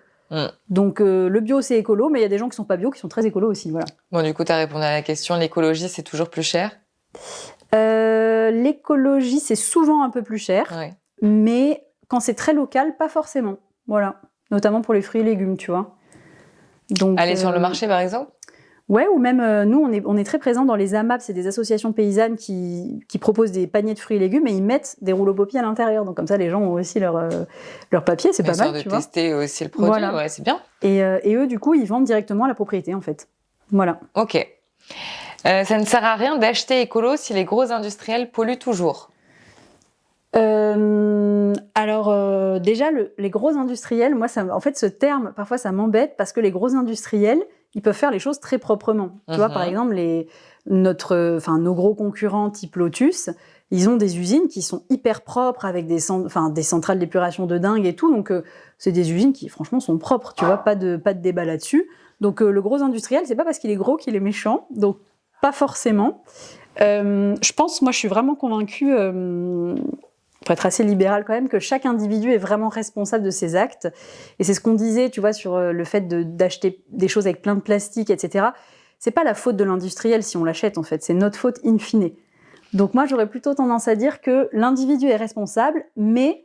Donc le bio c'est écolo, mais il y a des gens qui sont pas bio qui sont très écolos aussi, voilà. Bon du coup tu as répondu à la question, l'écologie c'est toujours plus cher? L'écologie c'est souvent un peu plus cher, mais quand c'est très local, pas forcément, voilà. Notamment pour les fruits et légumes, tu vois. Donc, aller sur le marché par exemple? Ouais, ou même nous on est très présents dans les AMAP, c'est des associations paysannes qui proposent des paniers de fruits et légumes et ils mettent des rouleaux papier à l'intérieur. Donc comme ça les gens ont aussi leur papier, c'est pas mal, tu vois. De tester aussi le produit, voilà. Ouais, c'est bien. Et eux du coup ils vendent directement à la propriété en fait. Voilà. Ok. Ça ne sert à rien d'acheter écolo si les gros industriels polluent toujours. Alors déjà les gros industriels, moi en fait ce terme parfois ça m'embête parce que les gros industriels ils peuvent faire les choses très proprement. Tu vois par exemple nos gros concurrents type Lotus, ils ont des usines qui sont hyper propres avec des centrales d'épuration de dingue et tout, donc c'est des usines qui franchement sont propres, tu vois, pas de débat là-dessus. Donc le gros industriel c'est pas parce qu'il est gros qu'il est méchant, donc pas forcément. Je pense, moi je suis vraiment convaincue. Pour être assez libéral quand même, que chaque individu est vraiment responsable de ses actes. Et c'est ce qu'on disait, tu vois, sur le fait d'acheter des choses avec plein de plastique, etc. C'est pas la faute de l'industriel si on l'achète, en fait. C'est notre faute in fine. Donc moi, j'aurais plutôt tendance à dire que l'individu est responsable, mais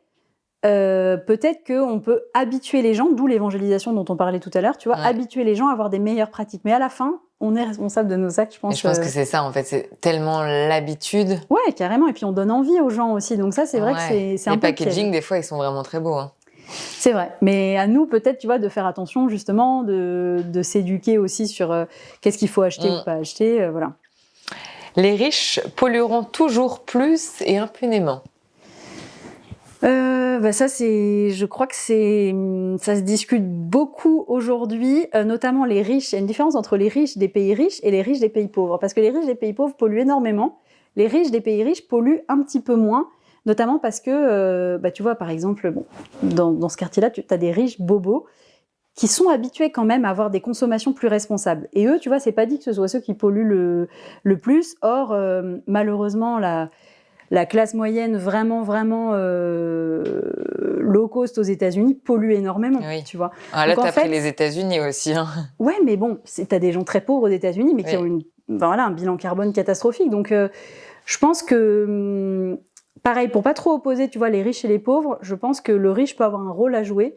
peut-être qu'on peut habituer les gens, d'où l'évangélisation dont on parlait tout à l'heure, tu vois, habituer les gens à avoir des meilleures pratiques. Mais à la fin, on est responsable de nos actes, je pense. Et je pense que c'est ça, en fait, c'est tellement l'habitude. Ouais, carrément. Et puis on donne envie aux gens aussi. Donc ça, c'est vrai que c'est un peu les packaging, des fois, ils sont vraiment très beaux. Hein. C'est vrai. Mais à nous, peut-être, tu vois, de faire attention, justement, de s'éduquer aussi sur qu'est-ce qu'il faut acheter ou pas acheter, voilà. Les riches pollueront toujours plus et impunément. Ça je crois que ça se discute beaucoup aujourd'hui, notamment les riches. Il y a une différence entre les riches des pays riches et les riches des pays pauvres, parce que les riches des pays pauvres polluent énormément. Les riches des pays riches polluent un petit peu moins, notamment parce que, tu vois, par exemple, dans ce quartier-là, tu as des riches bobos qui sont habitués quand même à avoir des consommations plus responsables. Et eux, tu vois, c'est pas dit que ce soit ceux qui polluent le plus. Or, malheureusement, la classe moyenne vraiment low cost aux États-Unis pollue énormément, tu vois. Ah, là, t'as pris les États-Unis aussi. Hein. Ouais, mais bon, t'as des gens très pauvres aux États-Unis, mais qui ont un bilan carbone catastrophique. Donc, je pense que, pareil, pour pas trop opposer, tu vois, les riches et les pauvres, je pense que le riche peut avoir un rôle à jouer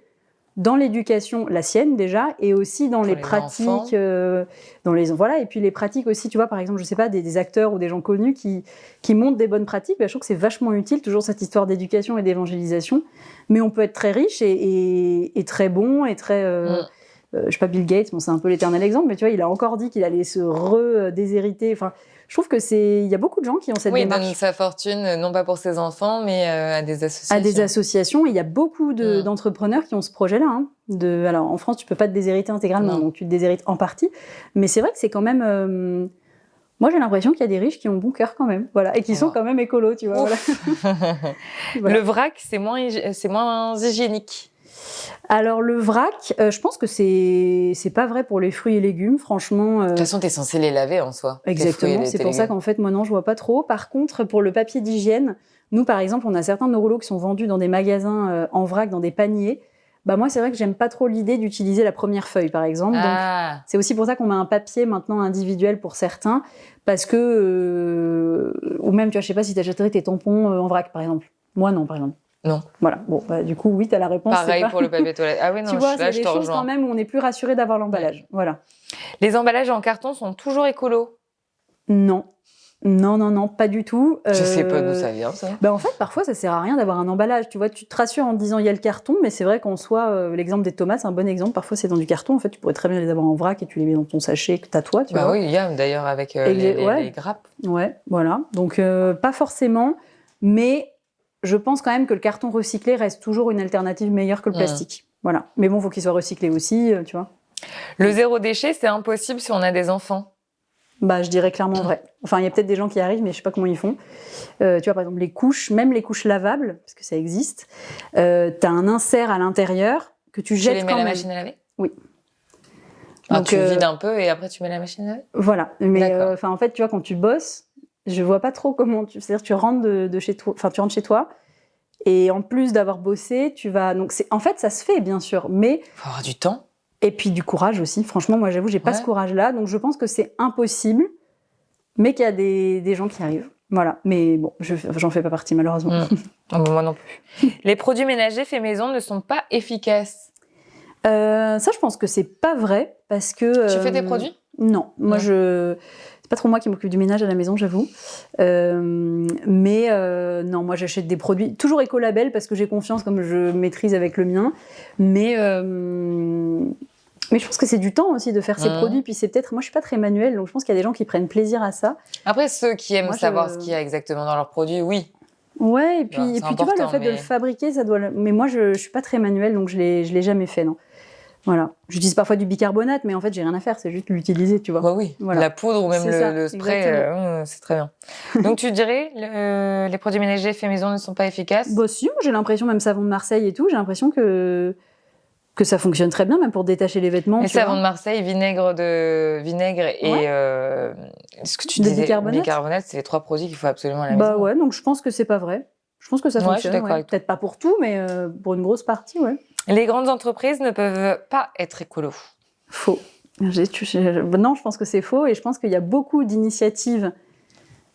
dans l'éducation, la sienne déjà, et aussi dans les pratiques, et puis les pratiques aussi, tu vois, par exemple, je sais pas, des acteurs ou des gens connus qui montrent des bonnes pratiques, je trouve que c'est vachement utile, toujours cette histoire d'éducation et d'évangélisation, mais on peut être très riche et très bon, et très... je sais pas, Bill Gates, bon, c'est un peu l'éternel exemple, mais tu vois, il a encore dit qu'il allait se redéshériter, enfin... Je trouve il y a beaucoup de gens qui ont cette démarche. Oui, donne sa fortune, non pas pour ses enfants, mais à des associations. À des associations. Et il y a beaucoup d'entrepreneurs qui ont ce projet-là. Hein, alors, en France, tu peux pas te déshériter intégralement, donc tu te déshérites en partie. Mais c'est vrai que c'est quand même... moi, j'ai l'impression qu'il y a des riches qui ont bon cœur quand même, voilà, et qui sont quand même écolos, tu vois. Voilà. Le vrac, c'est moins hygiénique. Alors, le vrac, je pense que c'est pas vrai pour les fruits et légumes, franchement. De toute façon, t'es censé les laver en soi. Exactement, c'est pour ça qu'en fait, moi, non, je vois pas trop. Par contre, pour le papier d'hygiène, nous, par exemple, on a certains de nos rouleaux qui sont vendus dans des magasins en vrac, dans des paniers. Bah, moi, c'est vrai que j'aime pas trop l'idée d'utiliser la première feuille, par exemple. Donc, c'est aussi pour ça qu'on met un papier maintenant individuel pour certains, parce que... ou même, tu vois, je sais pas si t'achèterais tes tampons en vrac, par exemple. Moi, non, par exemple. Non. Voilà. Bon, du coup, oui, t'as la réponse. Pareil pour le papier toilette. Ah oui, non, tu vois, là, je te rejoins. C'est des choses quand même où on est plus rassuré d'avoir l'emballage. Ouais. Voilà. Les emballages en carton sont toujours écolos? Non. Non, pas du tout. Je sais pas d'où ça vient, ça. En fait, parfois, ça sert à rien d'avoir un emballage. Tu vois, tu te rassures en te disant il y a le carton, mais c'est vrai qu'en soi, l'exemple des tomates, c'est un bon exemple. Parfois, c'est dans du carton. En fait, tu pourrais très bien les avoir en vrac et tu les mets dans ton sachet que t'as toi. Tu vois. Oui, il y a d'ailleurs avec les grappes. Ouais, voilà. Donc, pas forcément, mais je pense quand même que le carton recyclé reste toujours une alternative meilleure que le plastique. Voilà. Mais bon, il faut qu'il soit recyclé aussi, tu vois. Le zéro déchet, c'est impossible si on a des enfants. Je dirais clairement vrai. Enfin, il y a peut-être des gens qui arrivent, mais je sais pas comment ils font. Tu vois, par exemple, les couches, même les couches lavables, parce que ça existe, t'as un insert à l'intérieur que tu jettes quand même. Tu les mets à la machine à laver ? Oui. Donc, tu vides un peu et après tu mets la machine à laver ? Voilà. Mais en fait, tu vois, quand tu bosses, je vois pas trop comment c'est-à-dire tu rentres de chez toi, enfin tu rentres chez toi et en plus d'avoir bossé, tu vas donc en fait ça se fait bien sûr, mais faut avoir du temps et puis du courage aussi. Franchement, moi j'avoue, j'ai pas ce courage-là, donc je pense que c'est impossible, mais qu'il y a des gens qui arrivent. Voilà, mais bon, j'en fais pas partie malheureusement. Moi non plus. Les produits ménagers faits maison ne sont pas efficaces. Ça, je pense que c'est pas vrai parce que. Tu fais des produits ? Non, moi c'est pas trop moi qui m'occupe du ménage à la maison, j'avoue. Mais non, moi j'achète des produits toujours écolabel parce que j'ai confiance comme je maîtrise avec le mien. Mais je pense que c'est du temps aussi de faire ces produits. Puis c'est peut-être, moi je suis pas très manuelle, donc je pense qu'il y a des gens qui prennent plaisir à ça. Après, ceux qui aiment savoir ce qu'il y a exactement dans leurs produits, oui. Ouais, et puis tu vois, le fait de le fabriquer, ça doit. Mais moi je suis pas très manuelle, donc je l'ai jamais fait, non. Voilà. J'utilise parfois du bicarbonate, mais en fait, j'ai rien à faire, c'est juste l'utiliser, tu vois. Bah oui, voilà. La poudre ou même le spray, c'est très bien. Donc, tu dirais, les produits ménagers faits maison ne sont pas efficaces ? Si, moi j'ai l'impression, même savon de Marseille et tout, j'ai l'impression que ça fonctionne très bien, même pour détacher les vêtements. Les savons de Marseille, vinaigre et ce que tu disais, bicarbonate, c'est les 3 produits qu'il faut absolument à la maison. Ouais, donc je pense que c'est pas vrai. Je pense que ça fonctionne. Je suis d'accord. Peut-être pas pour tout, mais pour une grosse partie, ouais. Les grandes entreprises ne peuvent pas être écolo. Faux. Non, je pense que c'est faux et je pense qu'il y a beaucoup d'initiatives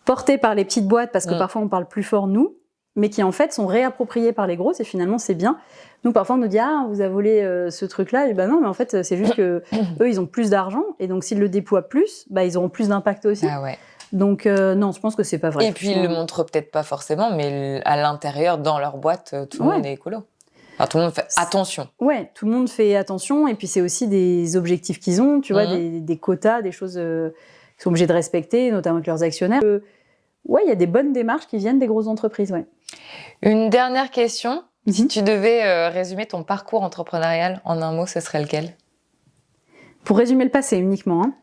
portées par les petites boîtes parce que parfois on parle plus fort nous, mais qui en fait sont réappropriées par les grosses et finalement c'est bien. Nous parfois on nous dit on vous a volé ce truc-là et non, mais en fait c'est juste que eux ils ont plus d'argent et donc s'ils le déploient plus, ils auront plus d'impact aussi. Ah ouais. Donc non, je pense que c'est pas vrai. Et puis ils le montrent peut-être pas forcément, mais à l'intérieur dans leur boîte tout le monde est écolo. Enfin, tout le monde fait attention. Ouais, tout le monde fait attention. Et puis, c'est aussi des objectifs qu'ils ont, tu vois, des quotas, des choses qu'ils sont obligés de respecter, notamment avec leurs actionnaires. Il y a des bonnes démarches qui viennent des grosses entreprises, ouais. Une dernière question. Si tu devais résumer ton parcours entrepreneurial en un mot, ce serait lequel ? Pour résumer le passé uniquement. Hein.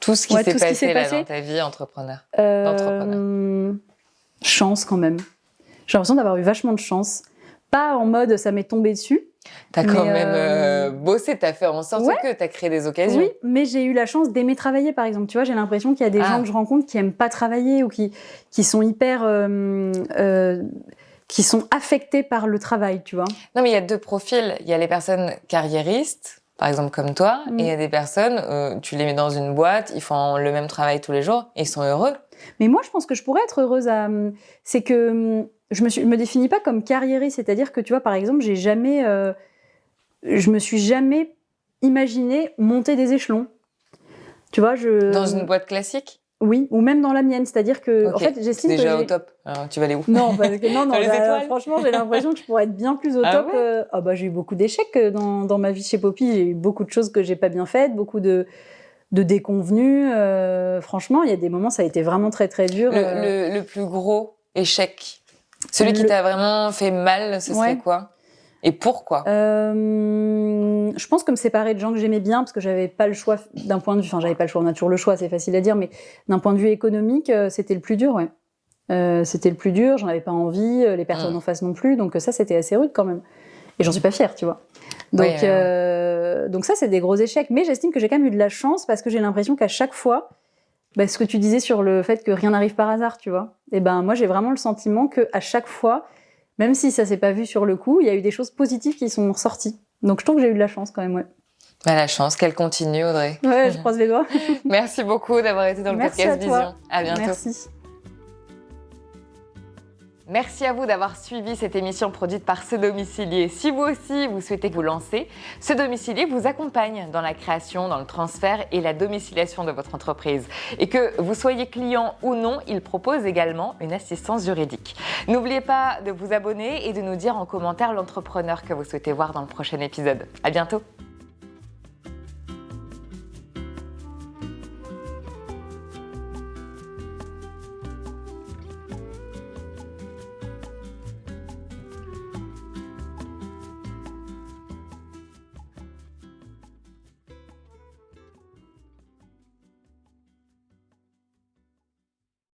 Tout ce qui s'est passé dans ta vie d'entrepreneur. Chance, quand même. J'ai l'impression d'avoir eu vachement de chance. Pas en mode ça m'est tombé dessus, T'as quand Mais, même bossé, t'as fait en sorte que t'as créé des occasions. Oui, mais j'ai eu la chance d'aimer travailler, par exemple. Tu vois, j'ai l'impression qu'il y a des gens que je rencontre qui aiment pas travailler ou qui sont hyper... qui sont affectés par le travail, tu vois. Non, mais il y a deux profils. Il y a les personnes carriéristes, par exemple comme toi, et il y a des personnes, tu les mets dans une boîte, ils font le même travail tous les jours, et ils sont heureux. Mais moi, je pense que je pourrais être heureuse c'est que je me définis pas comme carriériste, c'est-à-dire que, tu vois, par exemple, je me suis jamais imaginé monter des échelons. Tu vois, Dans une boîte classique? Oui, ou même dans la mienne, c'est-à-dire que, en fait, j'estime que déjà au top. Alors, tu vas aller où? Non, parce que non, les étoiles. franchement, j'ai l'impression que je pourrais être bien plus au top. Ouais j'ai eu beaucoup d'échecs dans ma vie chez Poppy. J'ai eu beaucoup de choses que j'ai pas bien faites, beaucoup de déconvenues. Franchement, il y a des moments, ça a été vraiment très très dur. Le plus gros échec, celui qui t'a vraiment fait mal, ce serait quoi? Et pourquoi? Je pense que me séparer de gens que j'aimais bien, parce que j'avais pas le choix d'un point de vue, enfin j'avais pas le choix, on a toujours le choix, c'est facile à dire, mais d'un point de vue économique, c'était le plus dur, c'était le plus dur, j'en avais pas envie, les personnes en face non plus, donc ça c'était assez rude quand même. Et j'en suis pas fière, tu vois. Donc ça c'est des gros échecs, mais j'estime que j'ai quand même eu de la chance, parce que j'ai l'impression qu'à chaque fois, ce que tu disais sur le fait que rien n'arrive par hasard, tu vois, et moi j'ai vraiment le sentiment qu'à chaque fois, même si ça s'est pas vu sur le coup, il y a eu des choses positives qui sont ressorties. Donc je trouve que j'ai eu de la chance quand même, La chance, qu'elle continue, Audrey. Ouais, je croise les doigts. Merci beaucoup d'avoir été dans le podcast Vision. À bientôt. Merci. Merci à vous d'avoir suivi cette émission produite par Ce Domicilier. Si vous aussi, vous souhaitez vous lancer, Ce Domicilier vous accompagne dans la création, dans le transfert et la domiciliation de votre entreprise. Et que vous soyez client ou non, il propose également une assistance juridique. N'oubliez pas de vous abonner et de nous dire en commentaire l'entrepreneur que vous souhaitez voir dans le prochain épisode. À bientôt.